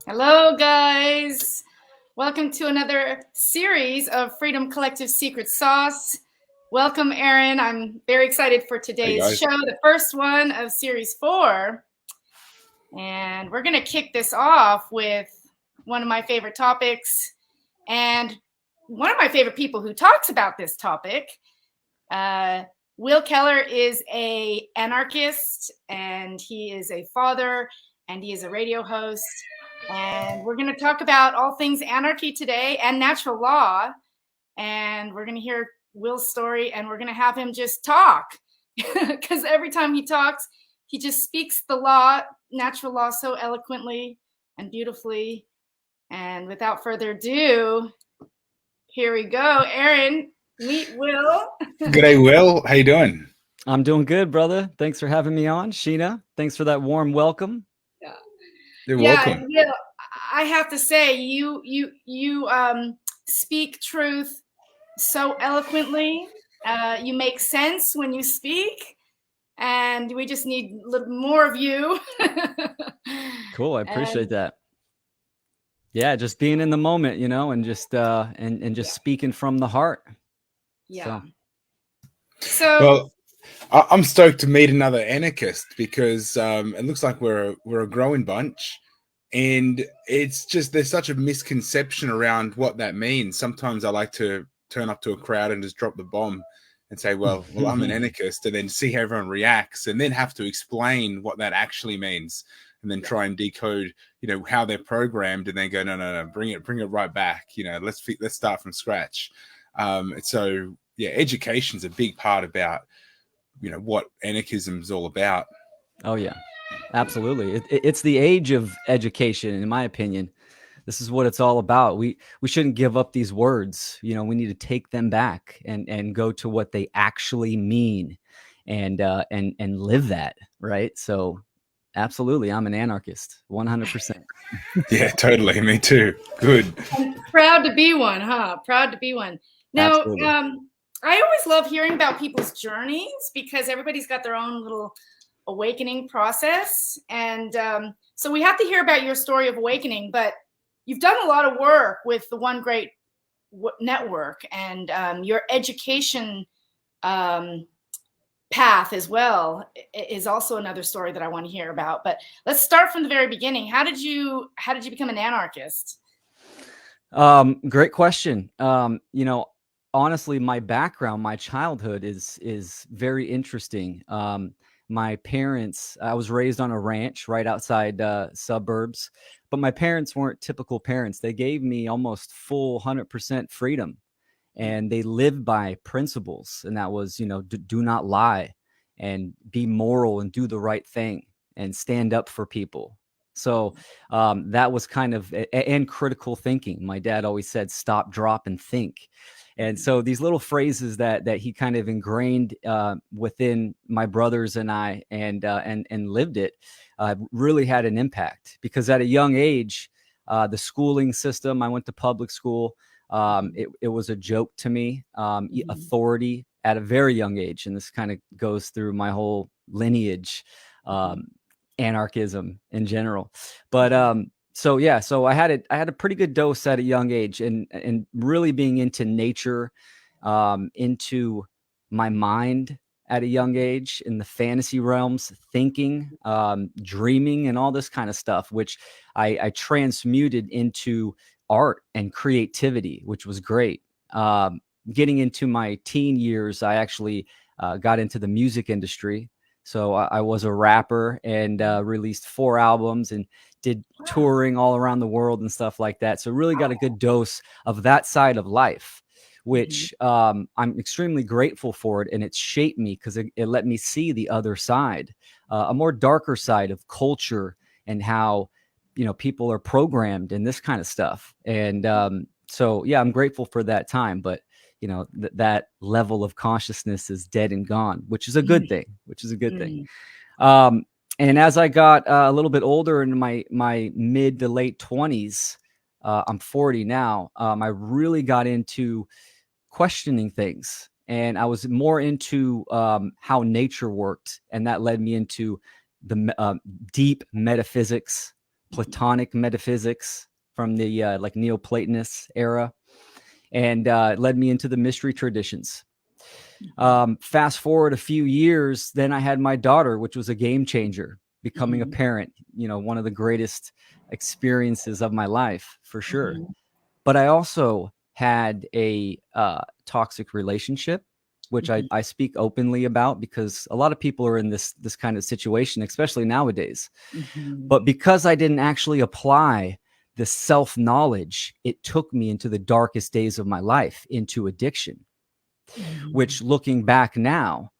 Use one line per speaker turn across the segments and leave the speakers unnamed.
Hello, guys. Welcome to another series of Freedom Collective Secret Sauce. Welcome, Aaron. I'm very excited for
Hey
today's
guys.
show, the first one of Series 4. And we're going to kick this off with one of my favorite topics and one of my favorite people who talks about this topic. Will Keller is an anarchist, and he is a father, and he is a radio host. And we're going to talk about all things anarchy today and natural law. And we're going to hear Will's story, and we're going to have him just talk. Because every time he talks, he just speaks the law, natural law, so eloquently and beautifully. And without further ado, here we go. Aaron, meet Will.
G'day, Will. How you doing?
I'm doing good, brother. Thanks for having me on. Sheena, thanks for that warm welcome.
You're
Yeah,
welcome.
Will, I have to say, you speak truth so eloquently. You make sense when you speak, and we just need a little more of you.
Cool. I appreciate that. Yeah, just being in the moment, and just speaking from the heart.
Yeah. So
Well, I'm stoked to meet another anarchist because it looks like we're a growing bunch, and it's just there's such a misconception around what that means. Sometimes I like to turn up to a crowd and just drop the bomb and say, "Well, I'm an anarchist," and then see how everyone reacts, and then have to explain what that actually means, and then try and decode, how they're programmed, and then go, no, bring it right back. Let's start from scratch. So yeah, education's a big part about what anarchism is all about.
Oh yeah, absolutely. It's the age of education, in my opinion. This is what it's all about. We shouldn't give up these words. We need to take them back and go to what they actually mean, and live that, right? So, absolutely, I'm an anarchist, 100%.
Yeah, totally. Me too. Good.
proud to be one, huh? Proud to be one. Now,
Absolutely.
I always love hearing about people's journeys because everybody's got their own little awakening process. And so we have to hear about your story of awakening, but you've done a lot of work with the One Great Network and your education path as well is also another story that I want to hear about. But let's start from the very beginning. How did you become an anarchist?
Great question. Honestly, my background, my childhood is very interesting. My parents, I was raised on a ranch right outside suburbs, but my parents weren't typical parents. They gave me almost full 100% freedom, and they lived by principles, and that was, do not lie, and be moral, and do the right thing, and stand up for people. So that was kind of, and critical thinking. My dad always said, stop, drop, and think. And so these little phrases that he kind of ingrained within my brothers and I, and lived it, really had an impact. Because at a young age, the schooling system, I went to public school. It was a joke to me. Authority at a very young age, and this kind of goes through my whole lineage. Anarchism in general, but so I had a pretty good dose at a young age, and really being into nature, into my mind at a young age, in the fantasy realms, thinking, dreaming, and all this kind of stuff, which I transmuted into art and creativity, which was great. Getting into my teen years, I actually got into the music industry. So I was a rapper, and released 4 albums and did touring all around the world and stuff like that. So really got a good dose of that side of life, which I'm extremely grateful for it. And it's shaped me because it let me see the other side, a more darker side of culture, and how, people are programmed and this kind of stuff. And so, yeah, I'm grateful for that time. But that level of consciousness is dead and gone, which is a good thing. And as I got a little bit older, in my mid to late 20s, I'm 40 now. I really got into questioning things, and I was more into how nature worked, and that led me into the deep metaphysics, Platonic metaphysics from the like Neoplatonist era, and led me into the mystery traditions. Fast forward a few years, then I had my daughter, which was a game changer, becoming a parent, one of the greatest experiences of my life, for sure. But I also had a toxic relationship, which I speak openly about, because a lot of people are in this kind of situation, especially nowadays. But because I didn't actually apply the self-knowledge, it took me into the darkest days of my life, into addiction, which, looking back now,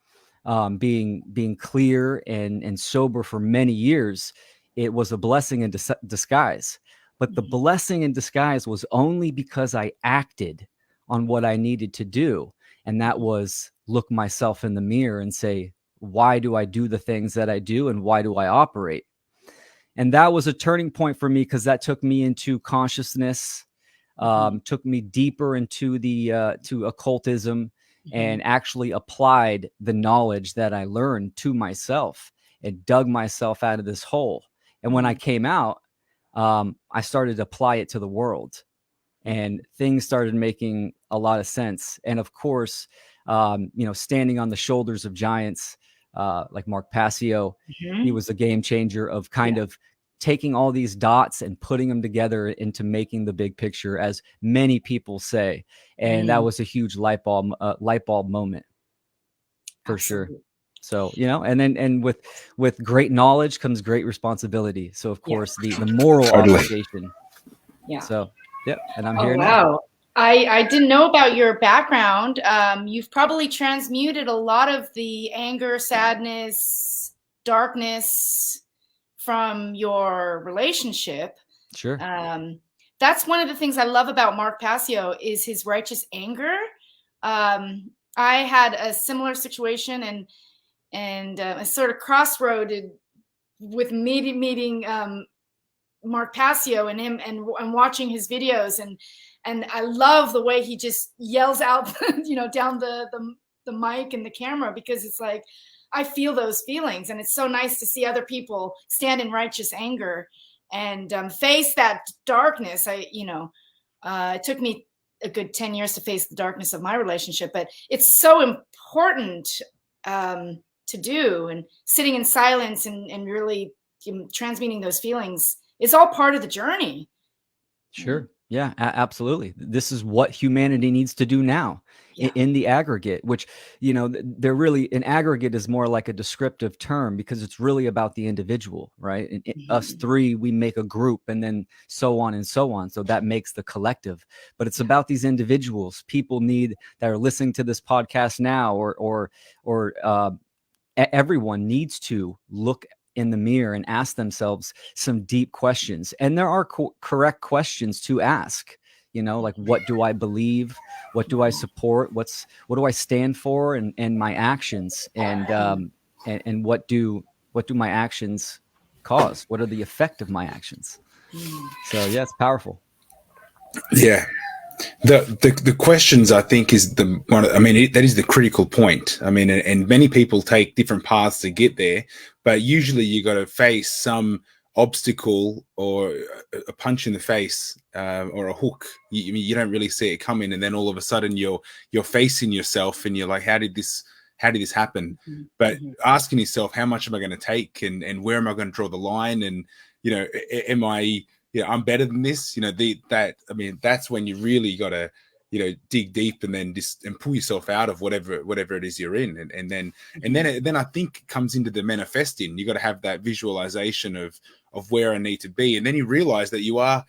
being clear and sober for many years, it was a blessing in disguise. But the blessing in disguise was only because I acted on what I needed to do. And that was look myself in the mirror and say, why do I do the things that I do, and why do I operate? And that was a turning point for me, because that took me into consciousness, took me deeper into the to occultism, and actually applied the knowledge that I learned to myself and dug myself out of this hole. And when I came out, I started to apply it to the world, and things started making a lot of sense. And of course, standing on the shoulders of giants like Mark Passio, he was a game changer of kind of taking all these dots and putting them together into making the big picture, as many people say. And that was a huge light bulb moment, for sure. So, and with great knowledge comes great responsibility. So of course, the moral obligation.
Yeah.
So, and I'm here now.
Wow. I didn't know about your background. You've probably transmuted a lot of the anger, sadness, darkness from your relationship.
Sure.
That's one of the things I love about Mark Passio, is his righteous anger. I had a similar situation, and a sort of crossroaded with meeting Mark Passio and him, and watching his videos, and I love the way he just yells out, down the mic and the camera, because it's like, I feel those feelings, and it's so nice to see other people stand in righteous anger and face that darkness. It took me a good 10 years to face the darkness of my relationship, but it's so important to do, and sitting in silence and really transmuting those feelings is all part of the journey.
Sure. Yeah, absolutely. This is what humanity needs to do now in the aggregate, which, they're really, an aggregate is more like a descriptive term, because it's really about the individual, right? And us three, we make a group, and then so on and so on. So that makes the collective, but it's about these individuals. People that are listening to this podcast now, or everyone needs to look in the mirror and ask themselves some deep questions. And there are correct questions to ask, like, what do I believe? What do I support? What do I stand for? And my actions, and what do my actions cause? What are the effect of my actions? So yeah, it's powerful.
Yeah. The questions, I think, is that is the critical point. I mean, and many people take different paths to get there, but usually you got to face some obstacle, or a punch in the face, or a hook. You don't really see it coming, and then all of a sudden you're facing yourself, and you're like, how did this happen? But asking yourself, how much am I going to take, and where am I going to draw the line, and am I I'm better than this, that's when you really got to, dig deep, and then and pull yourself out of whatever it is you're in. And then I think comes into the manifesting. You got to have that visualization of where I need to be. And then you realize that you are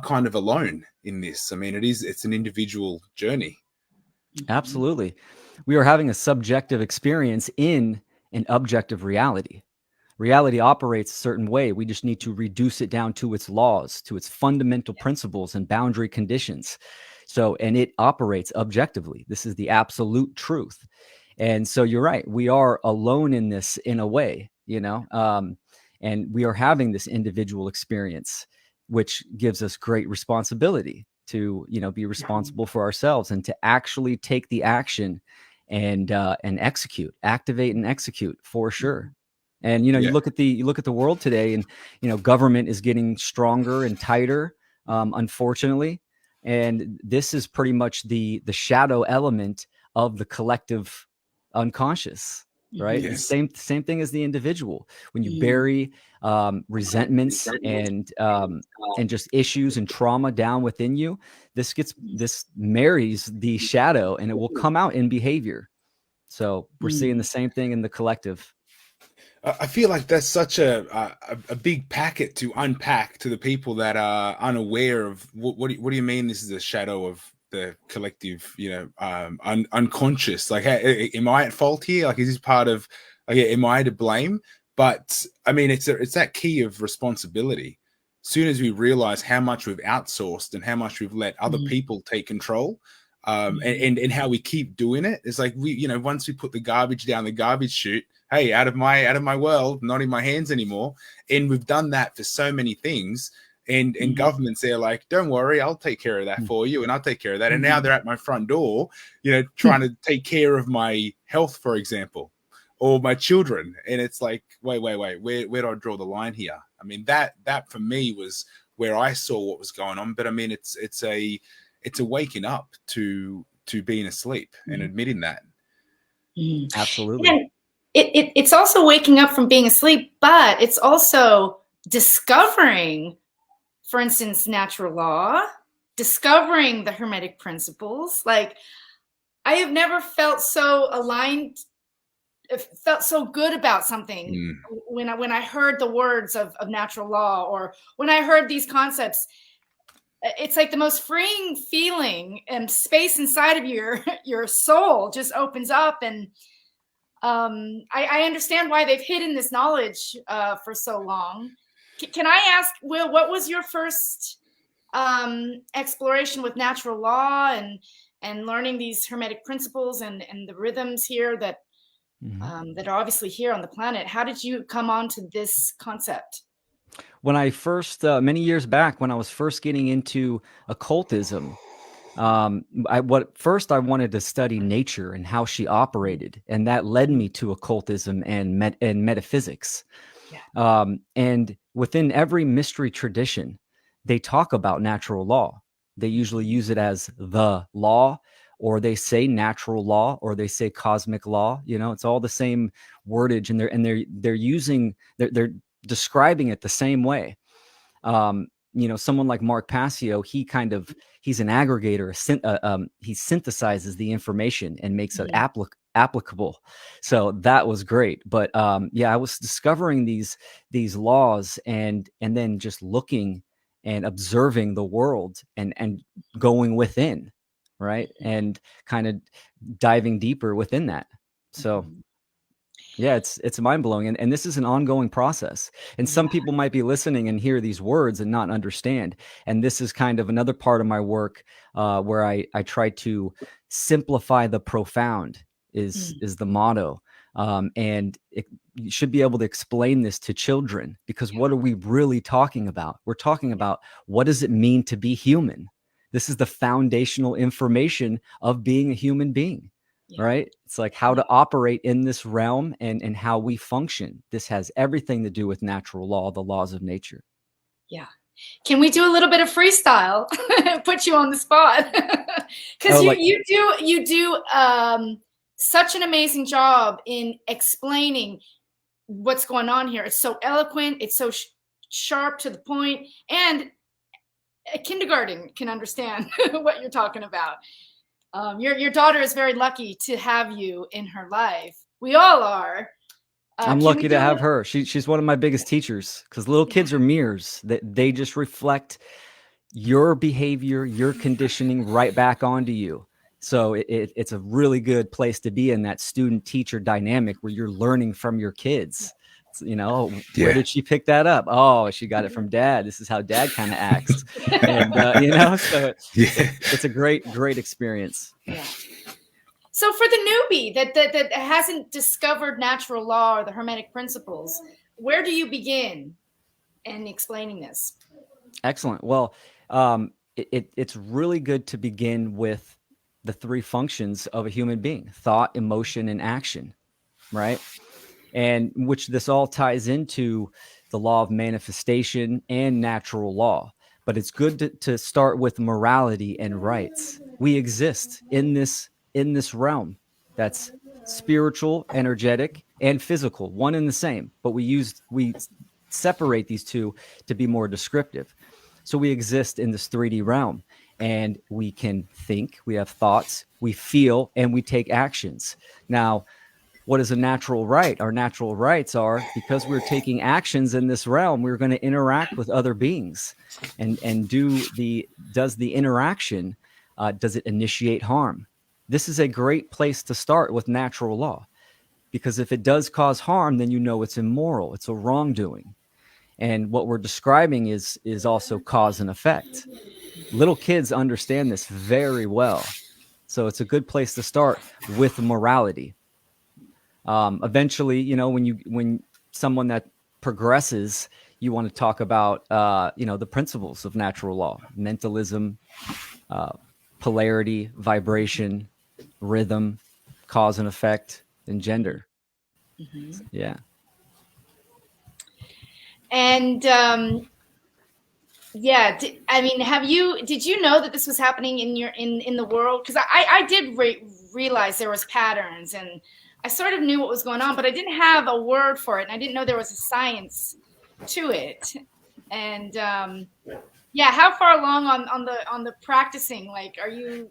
kind of alone in this. I mean, it's an individual journey.
Absolutely. We are having a subjective experience in an objective reality. Reality operates a certain way. We just need to reduce it down to its laws, to its fundamental principles and boundary conditions. And it operates objectively. This is the absolute truth. And so you're right. We are alone in this, in a way, and we are having this individual experience, which gives us great responsibility to, be responsible for ourselves, and to actually take the action and activate and execute, for sure. And you look at the world today, and government is getting stronger and tighter, unfortunately. And this is pretty much the shadow element of the collective unconscious, right?
Yes.
Same thing as the individual. When you bury resentments and just issues and trauma down within you, this marries the shadow, and it will come out in behavior. So we're seeing the same thing in the collective.
I feel like that's such a big packet to unpack to the people that are unaware of what do you mean this is a shadow of the collective, unconscious. Like, am I at fault here? Like, is this part of, am I to blame? But I mean, it's that key of responsibility. As soon as we realize how much we've outsourced and how much we've let other people take control, and how we keep doing it, it's like once we put the garbage down the garbage chute, hey, out of my world, not in my hands anymore. And we've done that for so many things. And governments, they're like, don't worry, I'll take care of that for you, and I'll take care of that. And now they're at my front door, trying to take care of my health, for example, or my children. And it's like, wait, where do I draw the line here? I mean, that for me was where I saw what was going on. But I mean, it's a waking up to being asleep and admitting that.
Absolutely.
And it's also waking up from being asleep, but it's also discovering, for instance, natural law, discovering the Hermetic principles. Like, I have never felt so aligned, felt so good about something when I heard the words of natural law, or when I heard these concepts. It's like the most freeing feeling, and space inside of your soul just opens up. And I understand why they've hidden this knowledge for so long. Can I ask, Will, what was your first exploration with natural law and learning these Hermetic principles and the rhythms here that that are obviously here on the planet? How did you come on to this concept?
When I first, many years back, when I was first getting into occultism, I wanted to study nature and how she operated, and that led me to occultism and metaphysics. And within every mystery tradition, they talk about natural law. They usually use it as the law, or they say natural law, or they say cosmic law. It's all the same wordage, and they're describing it the same way. Someone like Mark Passio, he's an aggregator. He synthesizes the information and makes it applicable. So that was great. But I was discovering these laws, and then just looking and observing the world and going within, right, and kind of diving deeper within that. So. Yeah, it's mind-blowing. And this is an ongoing process. And some people might be listening and hear these words and not understand. And this is kind of another part of my work where I try to simplify the profound is the motto. And you should be able to explain this to children, because what are we really talking about? We're talking about, what does it mean to be human? This is the foundational information of being a human being. Right? It's like how to operate in this realm and how we function. This has everything to do with natural law, the laws of nature.
Yeah. Can we do a little bit of freestyle? Put you on the spot. Because you do such an amazing job in explaining what's going on here. It's so eloquent. It's so sharp to the point. And a kindergarten can understand what you're talking about. Your daughter is very lucky to have you in her life. We all are.
I'm lucky to have her. She's one of my biggest teachers, because little kids are mirrors. They just reflect your behavior, your conditioning right back onto you. So it's a really good place to be in, that student-teacher dynamic where you're learning from your kids. Where did she pick that up? Oh, she got it from dad. This is how dad kind of acts. And, so it's a great experience.
Yeah. So for the newbie that hasn't discovered natural law or the Hermetic principles, where do you begin in explaining this?
Excellent. Well, it's really good to begin with the three functions of a human being: thought, emotion, and action, right? and which this all ties into the law of manifestation and natural law. But it's good to start with morality and rights. We exist in this realm that's spiritual, energetic, and physical, one and the same. But we separate these two to be more descriptive. So we exist in this 3D realm, and we can think, we have thoughts, we feel, and we take actions. Now, what is a natural right? Our natural rights are, because we're taking actions in this realm, we're going to interact with other beings, and does the interaction, does it initiate harm? This is a great place to start with natural law, because if it does cause harm, then you know it's immoral, it's a wrongdoing. And what we're describing is also cause and effect. Little kids understand this very well. So it's a good place to start with morality. Eventually, when someone that progresses, you want to talk about, the principles of natural law: mentalism, polarity, vibration, rhythm, cause and effect, and gender. Mm-hmm. Yeah.
And did you know that this was happening in the world? Because I did realize there was patterns, and I sort of knew what was going on, but I didn't have a word for it, and I didn't know there was a science to it. And how far along on the practicing? Like, are you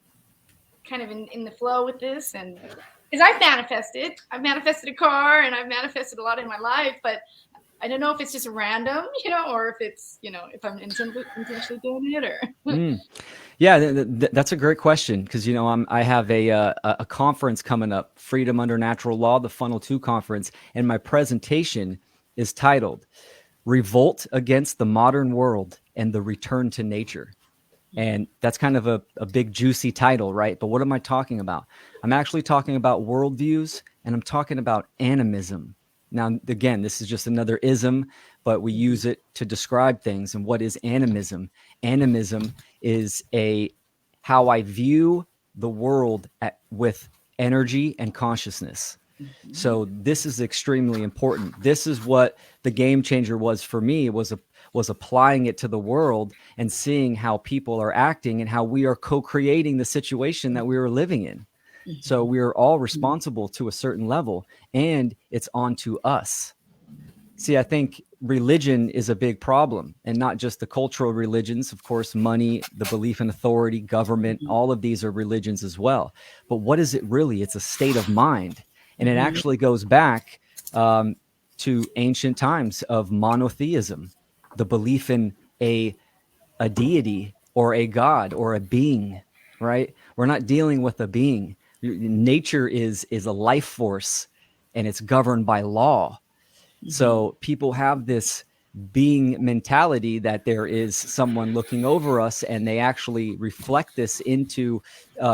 kind of in the flow with this? And because I've manifested a car, and I've manifested a lot in my life, but I don't know if it's just random, or if it's, if I'm intentionally doing it, or.
Yeah, that's a great question, because I have a conference coming up, Freedom Under Natural Law, the Funnel 2 conference, and my presentation is titled "Revolt Against the Modern World and the Return to Nature." And that's kind of a big juicy title, right? But what am I talking about? I'm actually talking about worldviews, and I'm talking about animism. Now, again, this is just another ism, but we use it to describe things. And what is animism? Animism is how I view the world with energy and consciousness. Mm-hmm. So this is extremely important. This is what the game changer was for me, was applying it to the world and seeing how people are acting and how we are co-creating the situation that we are living in. So we are all responsible to a certain level, and it's on to us. See, I think religion is a big problem, and not just the cultural religions. Of course, money, the belief in authority, government, all of these are religions as well. But what is it really? It's a state of mind. And it actually goes back to ancient times of monotheism, the belief in a deity or a god or a being, right? We're not dealing with a being. Nature is a life force, and it's governed by law. Mm-hmm. So people have this being mentality that there is someone looking over us, and they actually reflect this into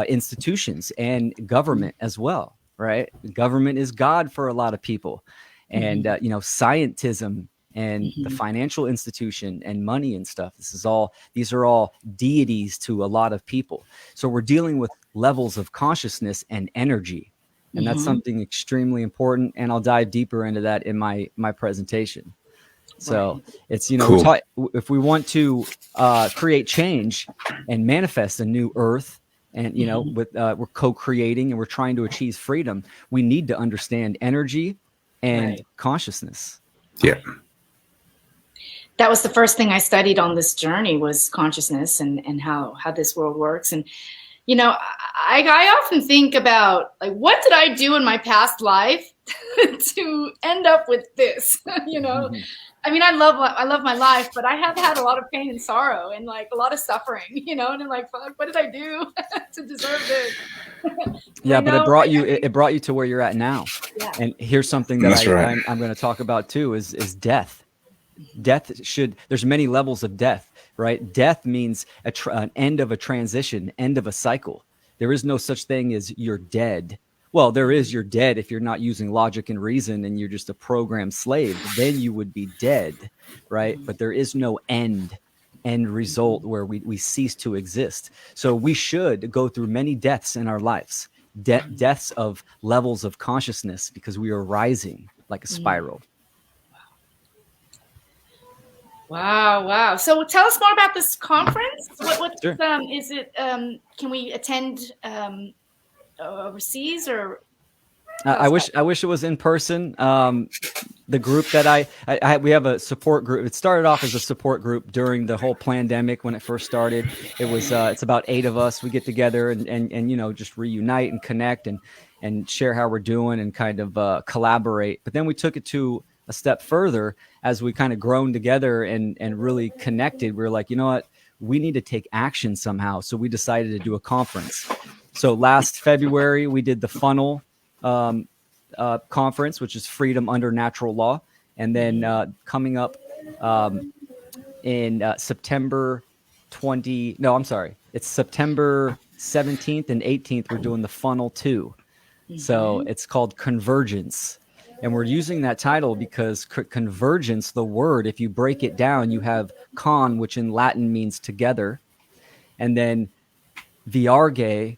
institutions and government as well, right? Government is God for a lot of people. And, scientism and the financial institution and money and stuff. These are all deities to a lot of people. So we're dealing with levels of consciousness and energy. And that's something extremely important. And I'll dive deeper into that in my presentation. So it's, cool. If we want to create change and manifest a new earth, and, we're co-creating and we're trying to achieve freedom, we need to understand energy and consciousness.
Yeah.
That was the first thing I studied on this journey, was consciousness and how this world works. And, I often think about, like, what did I do in my past life to end up with this? I mean, I love my life, but I have had a lot of pain and sorrow and, like, a lot of suffering, and I'm like, fuck, what did I do to deserve this?
Yeah, but it brought you to where you're at now. Yeah. And here's something that I'm going to talk about too, is death. Death there's many levels of death, right? Death means an end of a transition, end of a cycle. There is no such thing as you're dead. Well, there is, you're dead if you're not using logic and reason and you're just a programmed slave. Then you would be dead, right? But there is no end result where we cease to exist. So we should go through many deaths in our lives, deaths of levels of consciousness, because we are rising. like a spiral.
Wow. So tell us more about this conference. What
Sure.
is it? Can we attend overseas or?
I wish it was in person. The group that we have a support group. It started off as a support group during the whole pandemic when it first started. It was it's about 8 of us. We get together and you know, just reunite and connect and share how we're doing and kind of collaborate. But then we took it to a step further as we kind of grown together and really connected. We were like, you know what, we need to take action somehow. So we decided to do a conference. So last February we did the funnel conference, which is freedom under natural law. And then coming up in September 20, no, I'm sorry. It's September 17th and 18th. We're doing the funnel 2. So it's called Convergence. And we're using that title because convergence, the word, if you break it down, you have con, which in Latin means together. And then viarge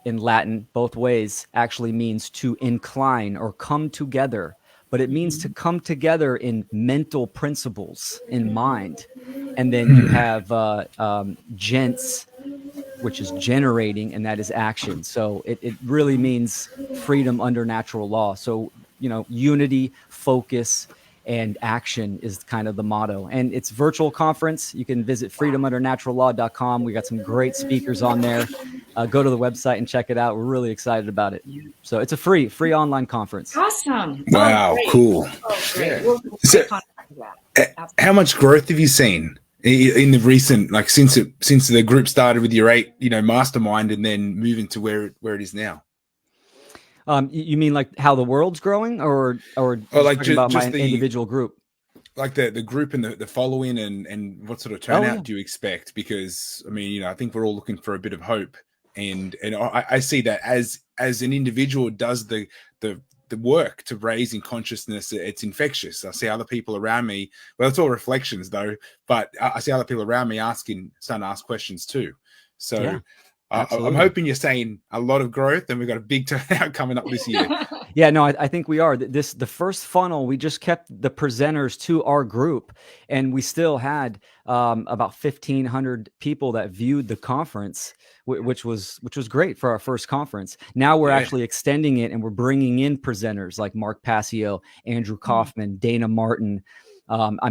in Latin, both ways, actually means to incline or come together. But it means to come together in mental principles, in mind. And then you have gens, which is generating, and that is action. So it really means freedom under natural law. So, you know, unity, focus, and action is kind of the motto. And it's virtual conference. You can visit freedomundernaturallaw.com. We got some great speakers on there. Go to the website and check it out. We're really excited about it. So it's a free online conference.
Awesome.
Wow, cool.
Great.
Yeah. So, how much growth have you seen in the recent, like since the group started with your 8, you know, mastermind, and then moving to where it is now?
You mean like how the world's growing, or like just about my individual group?
Like the group and the following and what sort of turnout do you expect? Because I mean, you know, I think we're all looking for a bit of hope, and I see that as an individual does the work to raising consciousness, it's infectious. I see other people around me. Well, it's all reflections though, but I see other people around me starting to ask questions too. So. Yeah. I'm hoping you're saying a lot of growth, and we've got a big turnout coming up this year.
Yeah, no, I think we are. The first funnel, we just kept the presenters to our group, and we still had about 1,500 people that viewed the conference, which was great for our first conference. Now we're actually extending it, and we're bringing in presenters like Mark Passio, Andrew Kaufman, Dana Martin.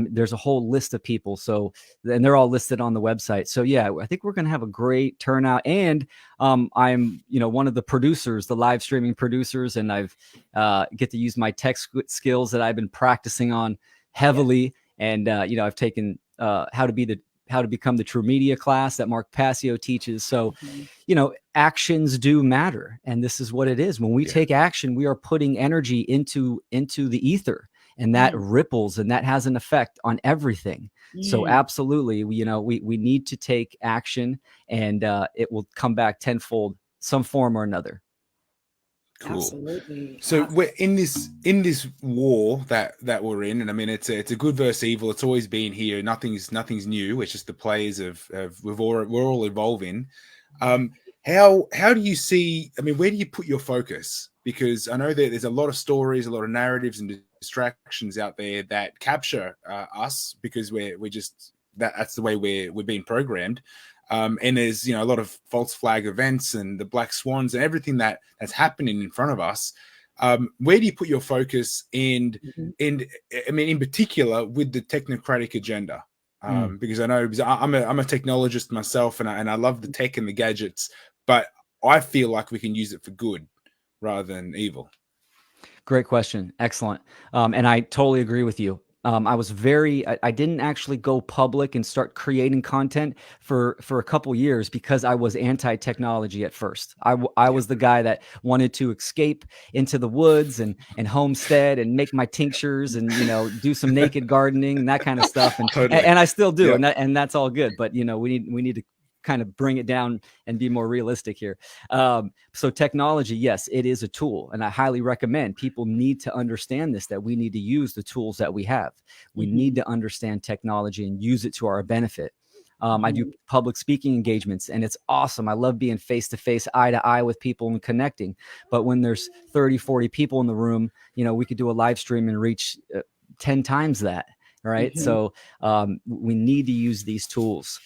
There's a whole list of people. So, and they're all listed on the website. So yeah, I think we're going to have a great turnout. And I'm, you know, one of the producers, the live streaming producers, and I've get to use my tech skills that I've been practicing on heavily. And you know, I've taken how to become the true media class that Mark Passio teaches. So, you know, actions do matter, and this is what it is. When we take action, we are putting energy into the ether. And that ripples, and that has an effect on everything. So absolutely, we need to take action, and it will come back tenfold, some form or another.
Cool.
Absolutely.
So we're in this war that we're in, and I mean it's a good versus evil. It's always been here. Nothing's new. It's just the players we're all evolving. How do you see? I mean, where do you put your focus? Because I know that there's a lot of stories, a lot of narratives and distractions out there that capture us because we're just that's the way we're being programmed. And there's, you know, a lot of false flag events and the black swans and everything that's happening in front of us. Where do you put your focus? And I mean, in particular, with the technocratic agenda, because I know I'm a technologist myself, and I love the tech and the gadgets, but I feel like we can use it for good rather than evil.
Great question. Excellent. And I totally agree with you. I didn't actually go public and start creating content for a couple years because I was anti-technology at first. I was the guy that wanted to escape into the woods and homestead and make my tinctures and, you know, do some naked gardening and that kind of stuff. And totally. and I still do. Yep. And that's all good. But, you know, we need to kind of bring it down and be more realistic here. So technology, yes, it is a tool. And I highly recommend people need to understand this, that we need to use the tools that we have. We need to understand technology and use it to our benefit. I do public speaking engagements, and it's awesome. I love being face to face, eye to eye with people and connecting. But when there's 30, 40 people in the room, we could do a live stream and reach 10 times that. Right. So we need to use these tools.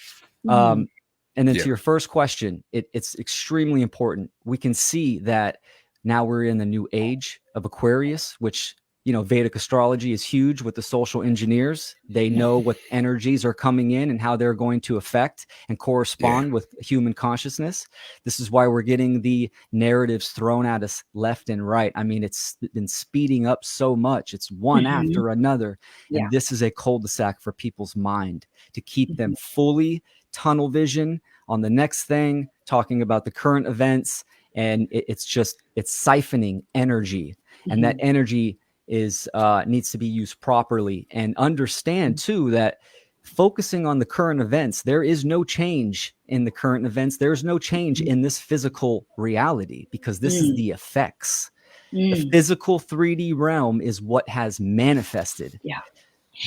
And then to your first question, it's extremely important. We can see that now we're in the new age of Aquarius, which, Vedic astrology is huge with the social engineers. They know what energies are coming in and how they're going to affect and correspond with human consciousness. This is why we're getting the narratives thrown at us left and right. I mean, it's been speeding up so much. It's one after another. And this is a cul-de-sac for people's mind to keep them fully tunnel vision on the next thing, talking about the current events. And it's siphoning energy. And that energy needs to be used properly. And understand too that focusing on the current events, there is no change in the current events. There's no change in this physical reality, because this is the effects. The physical 3D realm is what has manifested.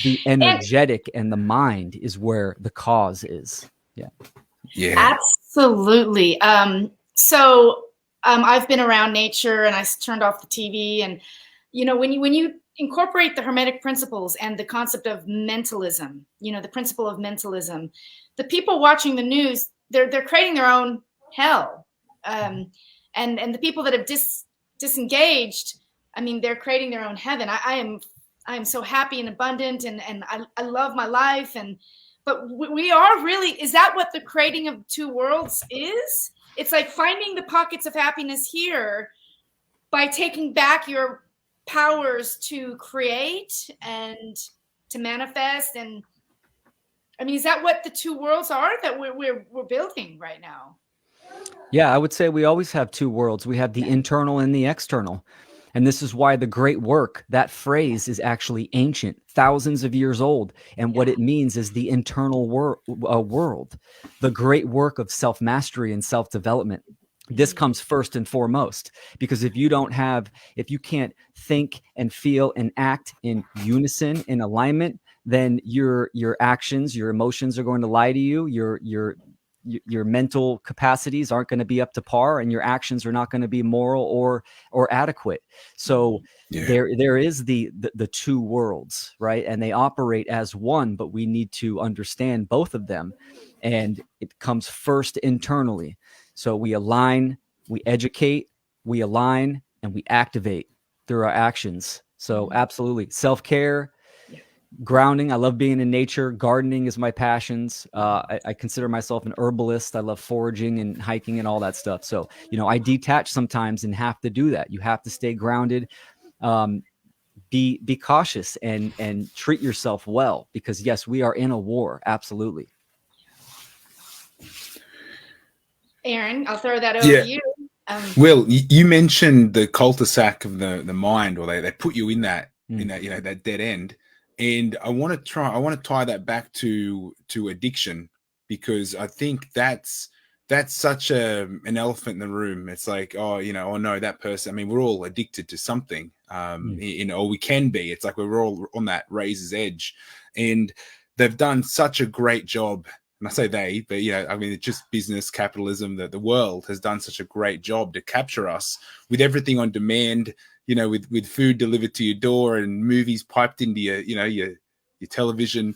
The energetic and the mind is where the cause is.
Absolutely. So I've been around nature, and I turned off the TV, and when you incorporate the Hermetic principles and the concept of mentalism, the principle of mentalism, the people watching the news, they're creating their own hell, and the people that have disengaged, I mean, they're creating their own heaven. I am so happy and abundant, and I love my life, but we are really, is that what the creating of two worlds is? It's like finding the pockets of happiness here by taking back your powers to create and to manifest. And I mean, is that what the two worlds are that we're building right now?
Yeah, I would say we always have two worlds. We have the internal and the external. And this is why the great work, that phrase is actually ancient, thousands of years old. And what it means is the internal world, the great work of self-mastery and self-development. This comes first and foremost, because if you can't think and feel and act in unison, in alignment, then your actions, your emotions are going to lie to you. Your mental capacities aren't going to be up to par, and your actions are not going to be moral or adequate. So there is the two worlds, right? And they operate as one, but we need to understand both of them. And it comes first internally. So we align, we educate, we align, and we activate through our actions. So absolutely. Self-care, grounding. I love being in nature. Gardening is my passions. I consider myself an herbalist. I love foraging and hiking and all that stuff. So, I detach sometimes and have to do that. You have to stay grounded. Be cautious and treat yourself well, because yes, we are in a war. Absolutely.
Aaron, I'll throw that over to you.
Will, you mentioned the cul-de-sac of the mind, or they put you in that that dead end. And I want to tie that back to addiction, because I think that's such an elephant in the room. It's like, oh no, that person. I mean, we're all addicted to something, or we can be. It's like we're all on that razor's edge, and they've done such a great job. And I say they, but I mean, it's just business, capitalism, that the world has done such a great job to capture us with everything on demand. With food delivered to your door and movies piped into your television.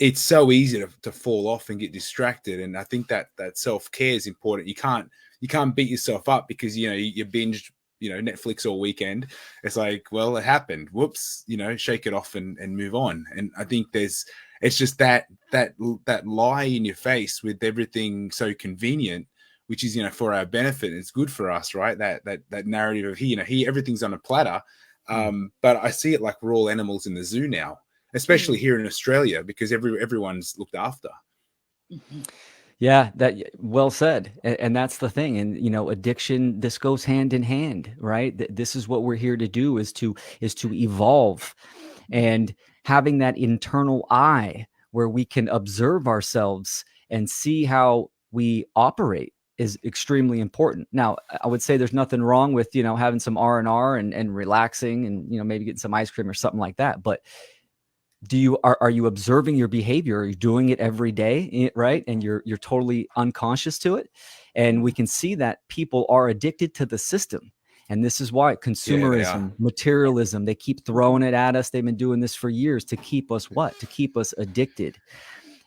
It's so easy to fall off and get distracted. And I think that self-care is important. You can't beat yourself up because, you binged, Netflix all weekend. It's like, well, it happened. Whoops, shake it off and move on. And I think it's just that lie in your face with everything so convenient, which is, for our benefit. It's good for us, right? That narrative of here everything's on a platter. But I see it like we're all animals in the zoo now, especially here in Australia, because everyone's looked after.
Yeah, that well said. And that's the thing. And, addiction, this goes hand in hand, right? This is what we're here to do, is to evolve, and having that internal eye where we can observe ourselves and see how we operate is extremely important. Now, I would say there's nothing wrong with, having some R&R and relaxing and, maybe getting some ice cream or something like that. But are you observing your behavior? Are you doing it every day, right? And you're totally unconscious to it. And we can see that people are addicted to the system. And this is why consumerism, materialism, they keep throwing it at us. They've been doing this for years to keep us what? To keep us addicted.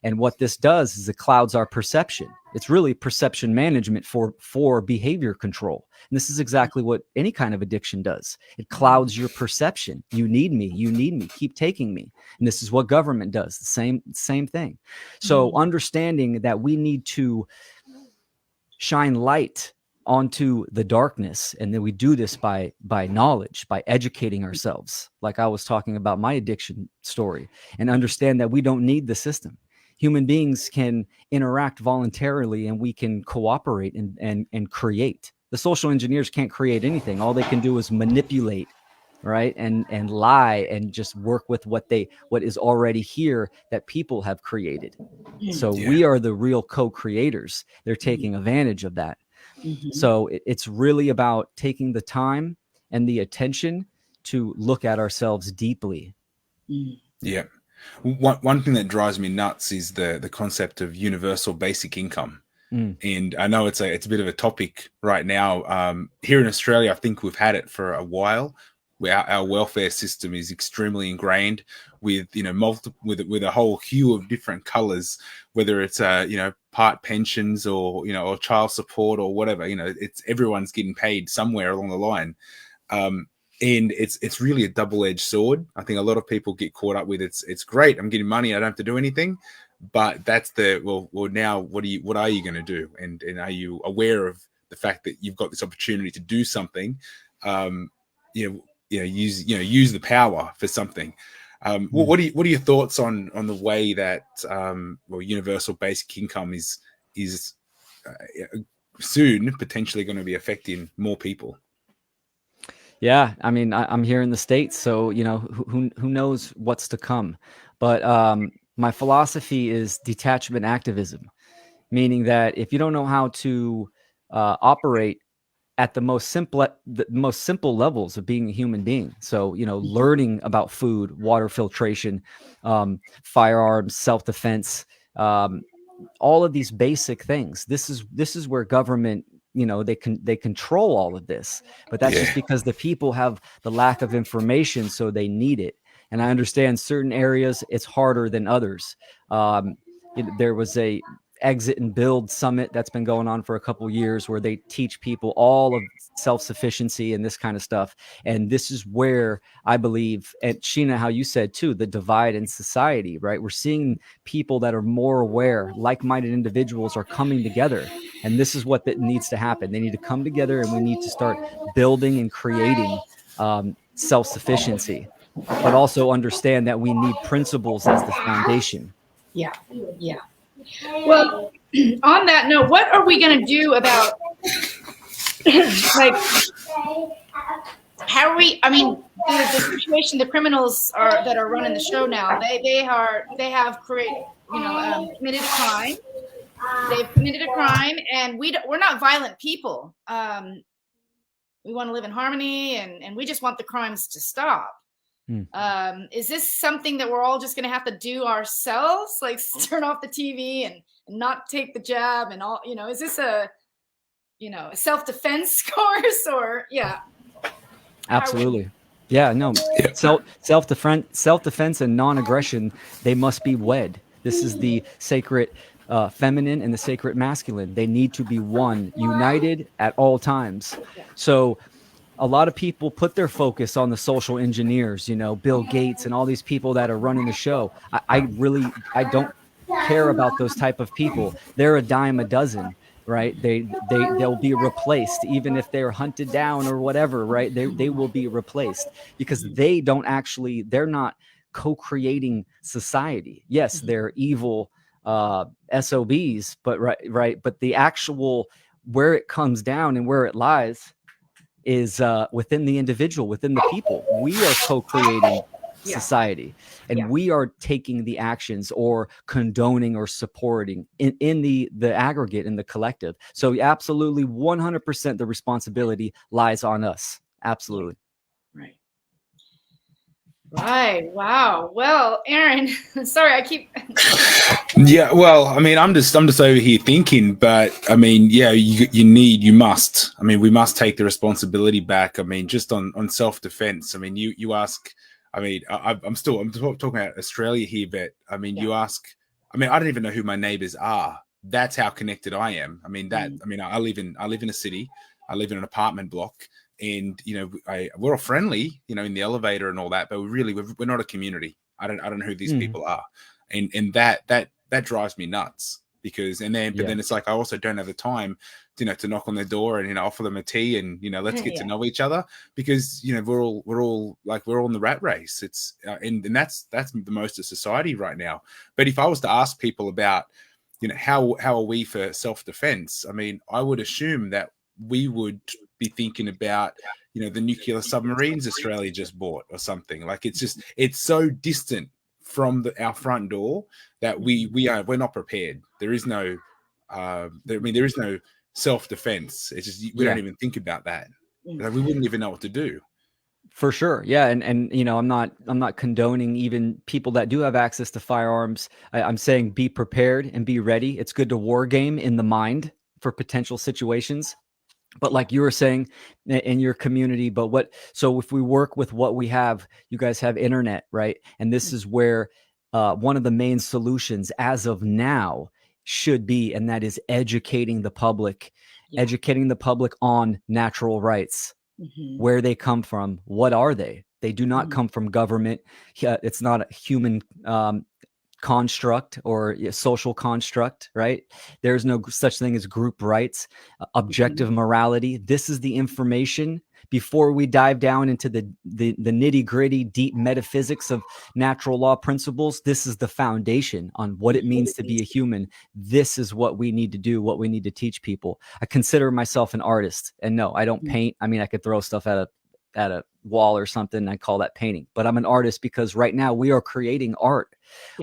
And what this does is it clouds our perception. It's really perception management for behavior control. And this is exactly what any kind of addiction does. It clouds your perception. You need me. You need me. Keep taking me. And this is what government does. The same thing. So understanding that we need to shine light onto the darkness, and then we do this by knowledge, by educating ourselves, like I was talking about my addiction story, and understand that we don't need the system. Human beings can interact voluntarily, and we can cooperate and create. The social engineers can't create anything. All they can do is manipulate, right? And lie and just work with what is already here that people have created. So we are the real co-creators. They're taking advantage of that. So it's really about taking the time and the attention to look at ourselves deeply.
Yeah. One thing that drives me nuts is the concept of universal basic income. And I know it's a bit of a topic right now. Here in Australia, I think we've had it for a while. Our welfare system is extremely ingrained with, with a whole hue of different colors, whether it's, part pensions or, or child support or whatever, it's everyone's getting paid somewhere along the line. And it's really a double-edged sword. I think a lot of people get caught up with it's great. I'm getting money. I don't have to do anything. But that's well, now what are you going to do? And are you aware of the fact that you've got this opportunity to do something? Use the power for something. What are your thoughts on the way that universal basic income is soon potentially going to be affecting more people?
Yeah, I mean, I'm here in the States, so who knows what's to come. But my philosophy is detachment activism, meaning that if you don't know how to operate at the most simple levels of being a human being, so learning about food, water filtration, firearms, self-defense, all of these basic things. This is where government, they control all of this, but that's just because the people have the lack of information, so they need it. And I understand certain areas it's harder than others. There was a exit and build summit that's been going on for a couple years where they teach people all of self-sufficiency and this kind of stuff. And this is where I believe, and Sheena, how you said too, the divide in society, right? We're seeing people that are more aware, like-minded individuals are coming together. And this is what that needs to happen. They need to come together, and we need to start building and creating self-sufficiency, but also understand that we need principles as the foundation.
Yeah. Well, on that note, what are we going to do about, how are we? I mean, the situation, the criminals that are running the show now, they have committed a crime. They've committed a crime, and we're not violent people. We want to live in harmony, and we just want the crimes to stop. Is this something that we're all just going to have to do ourselves, like turn off the TV and not take the jab and all? Is this a self-defense course or
Absolutely. Yeah, no. Self-defense and non-aggression, they must be wed. This is the sacred feminine and the sacred masculine. They need to be one, united at all times. So a lot of people put their focus on the social engineers, Bill Gates and all these people that are running the show. I don't care about those type of people. They're a dime a dozen, right? They'll be replaced, even if they're hunted down or whatever, right? They will be replaced because they're not co-creating society. Yes, they're evil SOBs, but right. But the actual, where it comes down and where it lies is within the individual, within the people. We are co-creating society, and we are taking the actions or condoning or supporting in the aggregate, in the collective. So absolutely 100% the responsibility lies on us. Absolutely.
Right. Wow. Well, Aaron, sorry, I keep.
Yeah, well, I mean, I'm just over here thinking, but I mean, yeah, you must. I mean, we must take the responsibility back. I mean, just on self defense. I mean, you ask. I mean, I'm talking about Australia here, but I mean, you ask. I mean, I don't even know who my neighbors are. That's how connected I am. I mean, I live in a city. I live in an apartment block, and we're all friendly, in the elevator and all that, but we're not a community. I don't know who these people are, and that drives me nuts because but then it's like I also don't have the time to knock on their door and offer them a tea and let's get to know each other, because we're all in the rat race. It's and that's the most of society right now. But if I was to ask people about how are we for self-defense, I mean, I would assume that we would be thinking about the nuclear submarines Australia just bought or something. Like it's so distant from our front door that we're not prepared. There is no there is no self-defense. It's just we don't even think about that. Like, we wouldn't even know what to do.
For sure. Yeah. And I'm not condoning even people that do have access to firearms. I'm saying be prepared and be ready. It's good to war game in the mind for potential situations. But like you were saying in your community, so if we work with what we have, you guys have internet, right? And this is where one of the main solutions as of now should be, and that is educating the public on natural rights, where they come from. What are they? They do not come from government. It's not a human construct or a social construct, right? There's no such thing as group rights, objective morality. This is the information before we dive down into the nitty gritty, deep metaphysics of natural law principles. This is the foundation on what it means to be a human. This is what we need to do, what we need to teach people. I consider myself an artist, and no, I don't paint. I mean, I could throw stuff at a wall or something. I call that painting, but I'm an artist because right now we are creating art.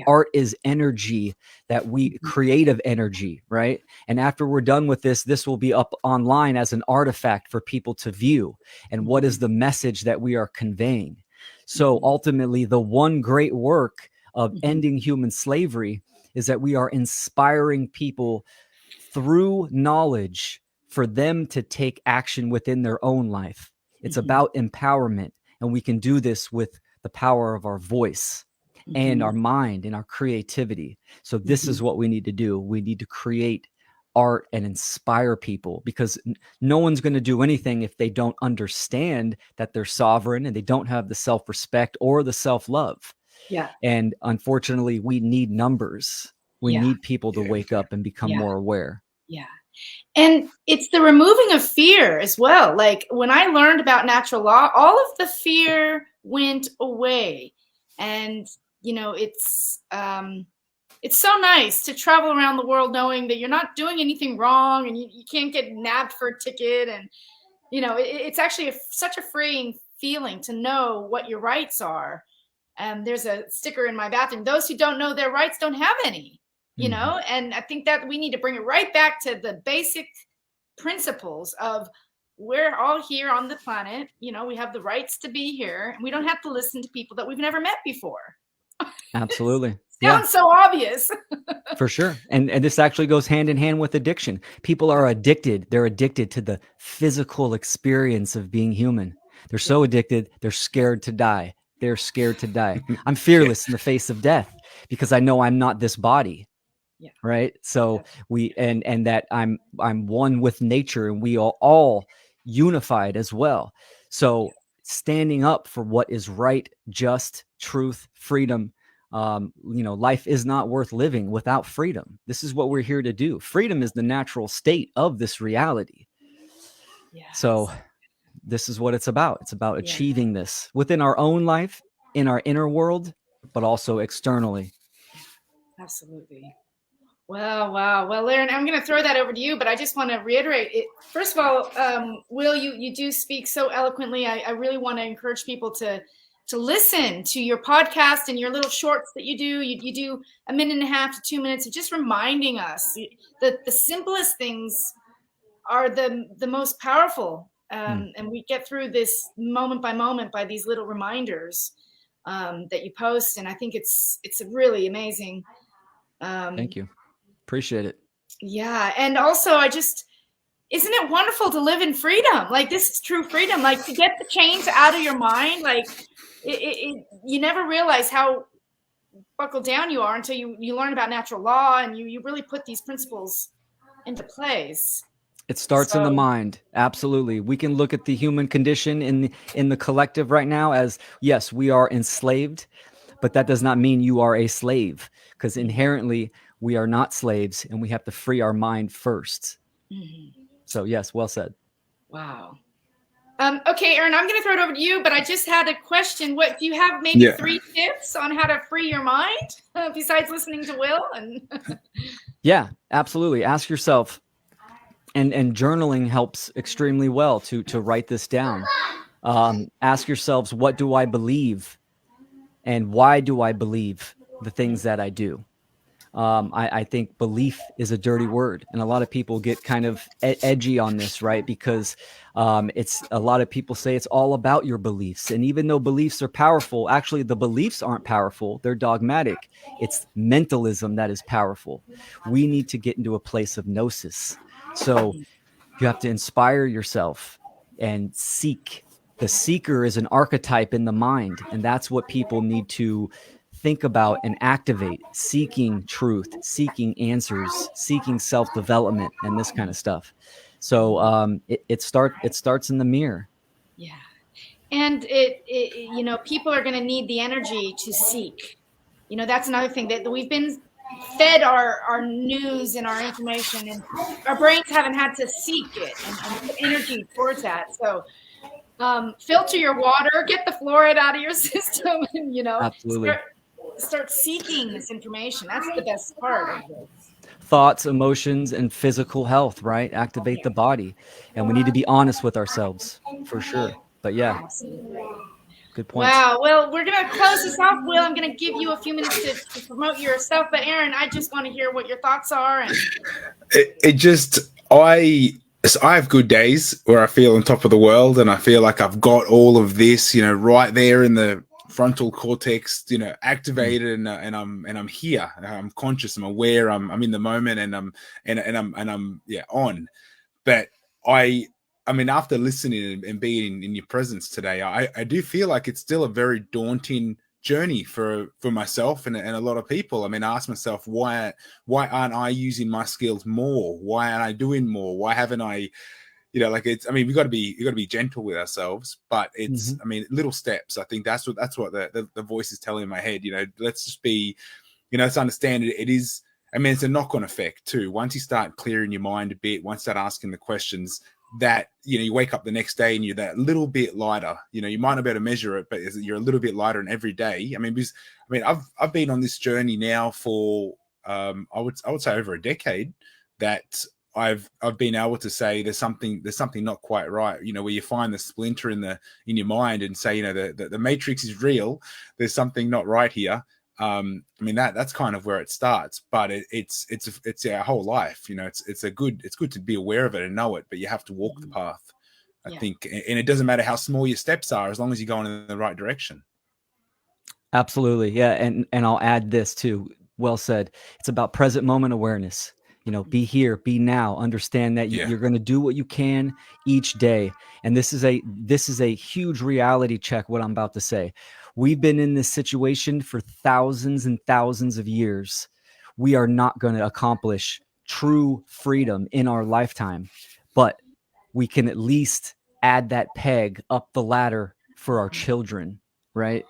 Art is energy, that we creative energy, right? And after we're done with this will be up online as an artifact for people to view. And what is the message that we are conveying? So ultimately, the one great work of ending human slavery is that we are inspiring people through knowledge for them to take action within their own life. It's about empowerment, and we can do this with the power of our voice and our mind and our creativity. So this is what we need to do. We need to create art and inspire people, because no one's going to do anything if they don't understand that they're sovereign and they don't have the self-respect or the self-love. And unfortunately, we need numbers. We need people to wake up and become more aware.
And it's the removing of fear as well. Like when I learned about natural law, all of the fear went away. And, it's so nice to travel around the world knowing that you're not doing anything wrong and you can't get nabbed for a ticket. And, it's actually such a freeing feeling to know what your rights are. There's a sticker in my bathroom: those who don't know their rights don't have any. And I think that we need to bring it right back to the basic principles of we're all here on the planet. We have the rights to be here, and we don't have to listen to people that we've never met before.
Absolutely.
Sounds so obvious.
For sure. And this actually goes hand in hand with addiction. People are addicted. They're addicted to the physical experience of being human. They're so addicted, they're scared to die. They're scared to die. I'm fearless in the face of death because I know I'm not this body. Right. So and that I'm one with nature, and we are all unified as well. So standing up for what is right, just, truth, freedom. Life is not worth living without freedom. This is what we're here to do. Freedom is the natural state of this reality. So this is what it's about. It's about achieving this within our own life, in our inner world, but also externally.
Absolutely. Wow. Well, Aaron, I'm going to throw that over to you, but I just want to reiterate it. First of all, Will, you do speak so eloquently. I really want to encourage people to listen to your podcast and your little shorts that you do. You do 1.5 to 2 minutes of just reminding us that the simplest things are the most powerful. And we get through this moment by moment by these little reminders. that you post, and I think it's really amazing.
Thank you. Appreciate it.
Yeah, and also isn't it wonderful to live in freedom? Like, this is true freedom. Like, to get the chains out of your mind, like you never realize how buckled down you are until you learn about natural law and you really put these principles into place.
It starts in the mind. Absolutely. We can look at the human condition in the collective right now as, yes, we are enslaved, but that does not mean you are a slave, because inherently we are not slaves and we have to free our mind first. Mm-hmm. So yes, well said.
Wow. Okay, Aaron, I'm going to throw it over to you, but I just had a question. What do you have? Maybe 3 tips on how to free your mind besides listening to Will? And
yeah, absolutely. Ask yourself, and journaling helps extremely well to write this down. Ask yourselves, what do I believe, and why do I believe the things that I do? I think belief is a dirty word, and a lot of people get kind of edgy on this, right? Because it's a lot of people say it's all about your beliefs, and even though beliefs are powerful, actually the beliefs aren't powerful; they're dogmatic. It's mentalism that is powerful. We need to get into a place of gnosis. So you have to inspire yourself and seek. The seeker is an archetype in the mind, and that's what people need to think about and activate: seeking truth, seeking answers, seeking self-development, and this kind of stuff. So it starts in the mirror.
Yeah, and people are going to need the energy to seek. That's another thing that we've been fed our news and our information, and our brains haven't had to seek it and put energy towards that. So filter your water, get the fluoride out of your system, and
absolutely.
Start seeking this information. That's the best part of it.
Thoughts, emotions, and physical health, right? Activate the body. And we need to be honest with ourselves, for sure. But yeah, good point.
Wow. Well, we're going to close this off, Will. I'm going to give you a few minutes to promote yourself. But Aaron, I just want to hear what your thoughts are. And
I have good days where I feel on top of the world, and I feel like I've got all of this, right there in the frontal cortex, activated, and I'm here. I'm conscious. I'm aware. I'm in the moment, and I'm on. But I mean, after listening and being in your presence today, I do feel like it's still a very daunting journey for myself and a lot of people. I mean, I ask myself, why aren't I using my skills more? Why aren't I doing more? Why haven't I? It's, I mean, we got to be gentle with ourselves, but it's, I mean, little steps. I think that's what the voice is telling in my head. Let's just be, let's understand it. It is, I mean, it's a knock-on effect too. Once you start clearing your mind a bit, once you start asking the questions, that you wake up the next day and you're that little bit lighter. You might not be able to measure it, but you're a little bit lighter in every day. I mean, I've been on this journey now for I would say over a decade, that I've been able to say there's something not quite right, where you find the splinter in your mind and say, the matrix is real. There's something not right here. I mean, that's kind of where it starts, but it's our whole life. It's good to be aware of it and know it, but you have to walk the path, I think. And it doesn't matter how small your steps are, as long as you're going in the right direction.
Absolutely. Yeah. And I'll add this too. Well said. It's about present moment awareness. Be here, be now, understand that you're going to do what you can each day. And this is a huge reality check, what I'm about to say. We've been in this situation for thousands and thousands of years. We are not going to accomplish true freedom in our lifetime, but we can at least add that peg up the ladder for our children, right?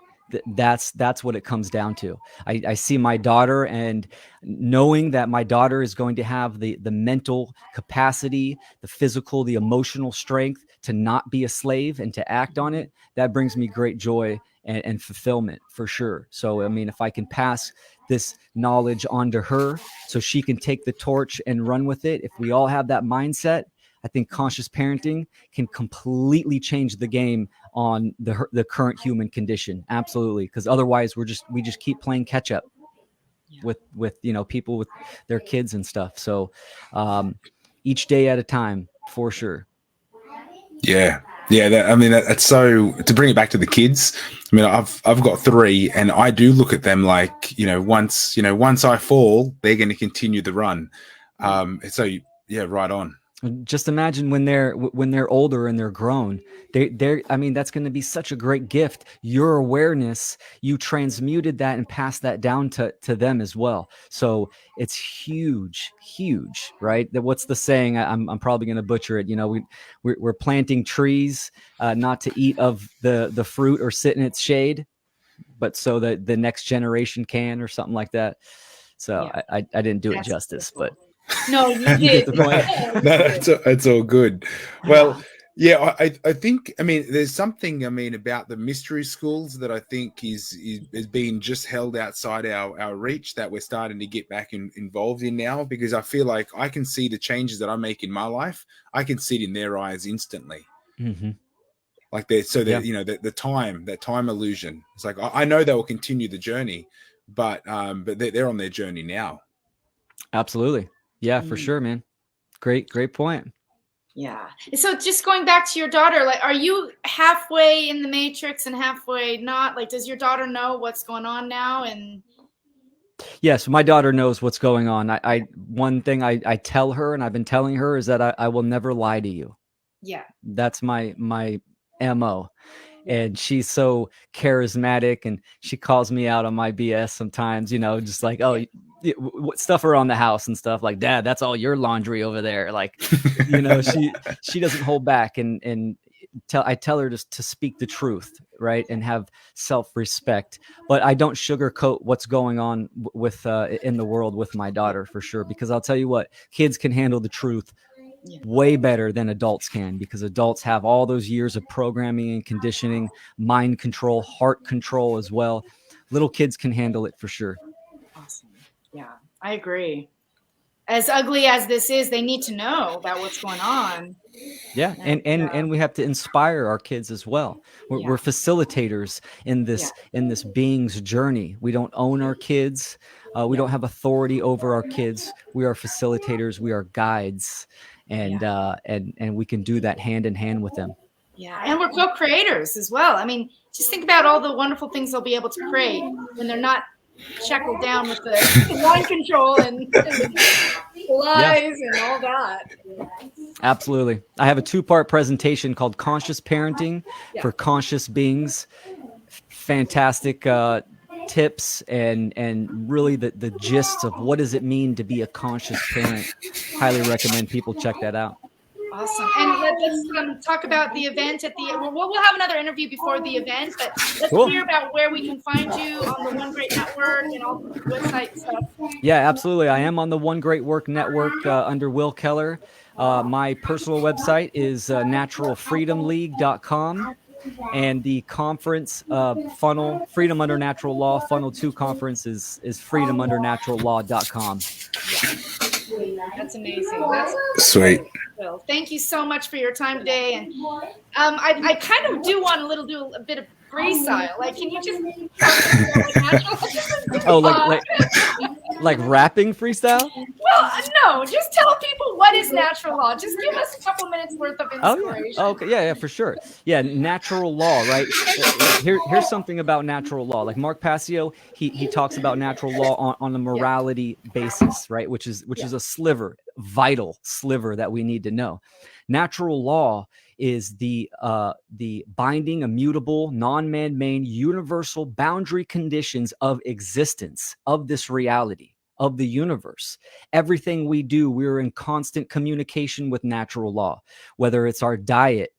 That's what it comes down to. I see my daughter, and knowing that my daughter is going to have the mental capacity, the physical, the emotional strength to not be a slave and to act on it, that brings me great joy and fulfillment, for sure. So, I mean, if I can pass this knowledge on to her so she can take the torch and run with it, if we all have that mindset, I think conscious parenting can completely change the game on the current human condition. Absolutely. Because otherwise we just keep playing catch up with people with their kids and stuff. So each day at a time, for sure.
Yeah. Yeah, that's so. To bring it back to the kids, I mean, I've got 3, and I do look at them like, once I fall, they're going to continue the run. So yeah, right on.
Just imagine when they're older and they're grown, I mean, that's going to be such a great gift. Your awareness, you transmuted that and passed that down to them as well. So it's huge, right? That, what's the saying? I'm probably going to butcher it. We're planting trees, not to eat of the fruit or sit in its shade, but so that the next generation can, or something like that. So yeah. I didn't do it justice, beautiful. But
no, you did.
You get the point.
No, that's all good. Well, yeah, I think, I mean, there's something, I mean, about the mystery schools that I think is being just held outside our reach, that we're starting to get back involved in now, because I feel like I can see the changes that I make in my life. I can see it in their eyes instantly.
Mm-hmm.
Like the time illusion. It's like, I know they will continue the journey, but they're on their journey now.
Absolutely. Yeah, for sure, man. Great point.
Yeah. So just going back to your daughter, like, are you halfway in the matrix and halfway not? Like, does your daughter know what's going on now? And
yes, my daughter knows what's going on. One thing I tell her, and I've been telling her, is that I will never lie to you.
Yeah.
That's my MO. And she's so charismatic, and she calls me out on my BS sometimes, just like, oh, stuff around the house and stuff, like, Dad, that's all your laundry over there. Like, she doesn't hold back, and I tell her to speak the truth, right, and have self-respect. But I don't sugarcoat what's going on with in the world with my daughter, for sure, because I'll tell you what, kids can handle the truth way better than adults can, because adults have all those years of programming and conditioning, mind control, heart control as well. Little kids can handle it for sure.
Awesome. Yeah, I agree. As ugly as this is, they need to know about what's going on.
Yeah, and we have to inspire our kids as well. We're facilitators in this being's journey. We don't own our kids. We don't have authority over our kids. We are facilitators. We are guides, and we can do that hand in hand with them.
Yeah, and we're co-creators as well. I mean, just think about all the wonderful things they'll be able to create when they're not shackled down with the mind control and lies and all that.
Absolutely. I have a 2-part presentation called Conscious Parenting for Conscious Beings. Fantastic tips and really the gist of what does it mean to be a conscious parent. Highly recommend people check that out.
Awesome. And let's talk about the event at the we'll have another interview before the event, but let's hear about where we can find you on the One Great Network and all the website stuff.
Yeah, absolutely. I am on the One Great Work Network under Will Keller. My personal website is naturalfreedomleague.com. And the conference funnel, Freedom Under Natural Law, Funnel 2 conference is freedomundernaturallaw.com.
That's amazing. That's
sweet.
Well, thank you so much for your time today. And I kind of do want to do a bit of freestyle. Like, can you just
like rapping freestyle?
Well, no, just tell people what is natural law. Just give us a couple minutes worth of inspiration.
Oh, okay, yeah, for sure. Yeah, natural law, right? Here's something about natural law. Like Mark Passio, he talks about natural law on a morality basis, right? Which is a vital sliver that we need to know. Natural law is the binding, immutable, non-man-made, universal boundary conditions of existence, of this reality, of the universe. Everything we do, we're in constant communication with natural law, whether it's our diet,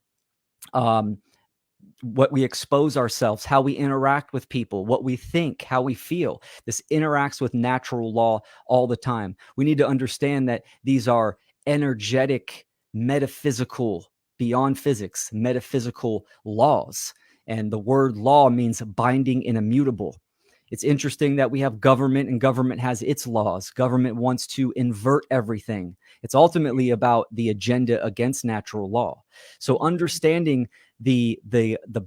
what we expose ourselves, how we interact with people, what we think, how we feel. This interacts with natural law all the time. We need to understand that these are energetic, metaphysical, beyond physics, metaphysical laws. And the word law means binding and immutable. It's interesting that we have government, and government has its laws. Government wants to invert everything. It's ultimately about the agenda against natural law. So understanding the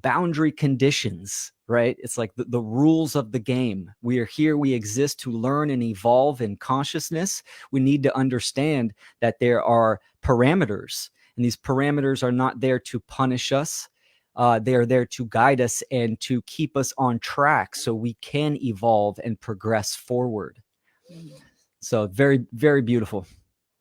boundary conditions, right? It's like the rules of the game. We are here, we exist to learn and evolve in consciousness. We need to understand that there are parameters, And these parameters are not there to punish us. They are there to guide us and to keep us on track so we can evolve and progress forward. So very, very beautiful.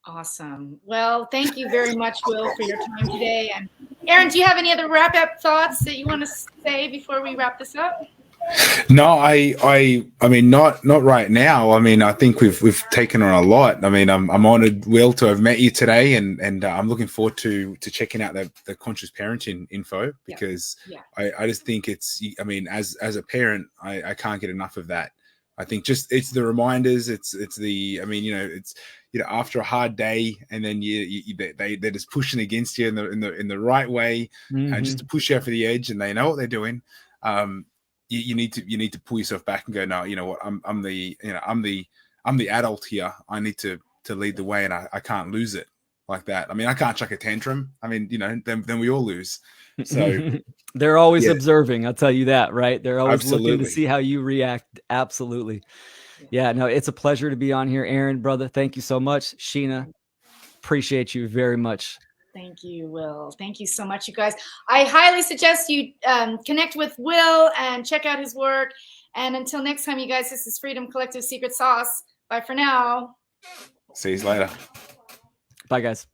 Awesome. Well, thank you very much, Will, for your time today. And Aaron, do you have any other wrap-up thoughts that you want to say before we wrap this up?
No, I mean, not right now. I mean, I think we've taken on a lot. I mean, I'm honored, Will, to have met you today, and I'm looking forward to checking out the conscious parenting info, because I just think it's, I mean, as a parent, I can't get enough of that. I think just it's the reminders, it's the, I mean, it's, after a hard day, and then they're just pushing against you in the right way, just to push you over the edge, and they know what they're doing. You need to pull yourself back and go, no, you know what, I'm the adult here. I need to lead the way, and I can't lose it like that. I mean, I can't chuck a tantrum. I mean, then we all lose. So
they're always observing. I'll tell you that, right? They're always
Absolutely.
looking to see how you react. Absolutely. Yeah, no, it's a pleasure to be on here. Aaron, brother, thank you so much. Sheena, appreciate you very much.
Thank you, Will. Thank you so much, you guys. I highly suggest you connect with Will and check out his work. And until next time, you guys, this is Freedom Collective Secret Sauce. Bye for now.
See you later.
Bye, guys.